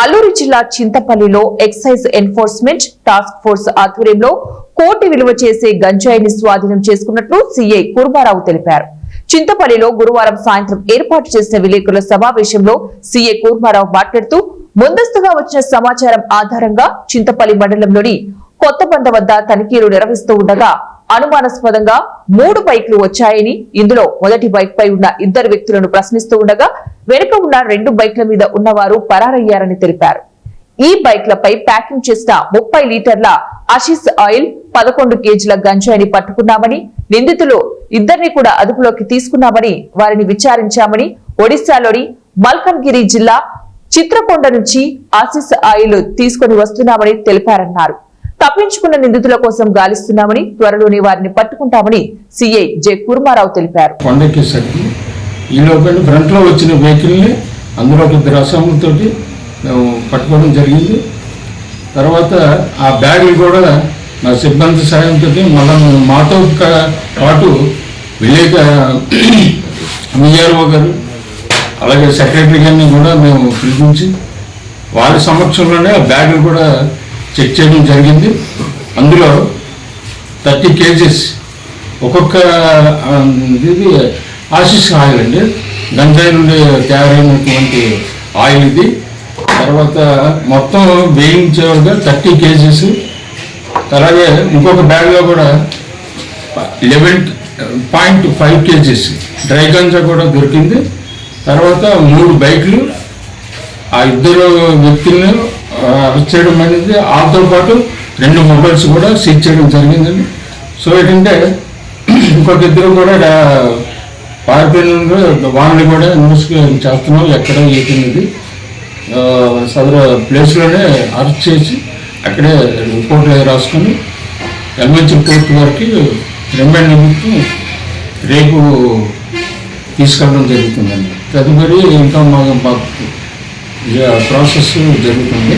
అల్లూరు జిల్లా చింతపల్లిలో excise enforcement task force ఆధ్వర్యంలో కోటి విలువ చేసే గంజాయిని స్వాధీనం చేసుకున్నట్లు సీఐ కుర్మారావు తెలిపారు. చింతపల్లిలో గురువారం సాయంత్రం ఏర్పాటు చేసిన విలేకరుల సమావేశంలో సీఐ కుర్మారావు మాట్లాడుతూ ముందస్తుగా వచ్చిన సమాచారం ఆధారంగా చింతపల్లి మండలంలోని కొత్తబంద వద్ద తనిఖీలు నిర్వహిస్తూ ఉండగా అనుమానాస్పదంగా 3 బైక్లు వచ్చాయని, ఇందులో మొదటి బైక్ పై ఉన్న 2 వ్యక్తులను ప్రశ్నిస్తూ ఉండగా వెనుక ఉన్న 2 బైక్ల మీద ఉన్నవారు పరారయ్యారని తెలిపారు. ఈ బైక్లపై ప్యాకింగ్ చేసిన 30 లీటర్ల ఆశీస్ ఆయిల్, 11 కేజీల గంజాయిని పట్టుకున్నామని, నిందితులు 2ని కూడా అదుపులోకి తీసుకున్నామని, వారిని విచారించామని, ఒడిశాలోని మల్కన్గిరి జిల్లా చిత్రకొండ నుంచి ఆశీస్ ఆయిల్ తీసుకుని వస్తున్నామని తెలిపారన్నారు. తప్పించుకున్న నిందితుల కోసం గాలిస్తున్నామని, త్వరలోనే వారిని పట్టుకుంటామని సీఐ జె కుర్మారావు తెలిపారు. ఫ్రంట్ లో వచ్చిన వెహికల్ ని అందులో 2 అసాములతో మేము పట్టుకోవడం జరిగింది. తర్వాత ఆ బ్యాగులు కూడా నా సిబ్బంది సాయంతో మళ్ళీ మాతో పాటు విఆర్ఓ గారు అలాగే సెక్రటరీ గారిని కూడా మేము పిలిపించి వారి సమక్షంలోనే ఆ బ్యాగులు కూడా చెక్ చేయడం జరిగింది. అందులో 30 కేజీస్ ఒక్కొక్క ఇది ఆశీస్ ఆయిల్ అండి, గంజాయి నుండి తయారైనటువంటి ఆయిల్ ఇది. తర్వాత మొత్తం వేయించేవారుగా 30 కేజీస్. అలాగే ఇంకొక బ్యాగ్లో కూడా 11.5 కేజీస్ డ్రై గంజా కూడా దొరికింది. తర్వాత 3 బైక్లు, ఆ 2 వ్యక్తులను అరెస్ట్ చేయడం అనేది, ఆతో పాటు 2 మొబైల్స్ కూడా సీజ్ చేయడం జరిగిందండి. సో ఏంటంటే ఇంకొక 2 కూడా పారిపోయిన వాళ్ళని కూడా ఇన్వెస్టిగేషన్ చేస్తున్నాం, ఎక్కడ ఏంటనేది సదరు ప్లేస్లోనే అరెస్ట్ చేసి అక్కడే రిపోర్ట్లు రాసుకొని ఎల్మంచి కోర్టు వారికి రిమాండ్ నిమిత్తం రేపు తీసుకెళ్ళడం జరుగుతుందండి. తదుపరి ఇంకా మాకు ప్రాసెస్ జరుగుతుంది.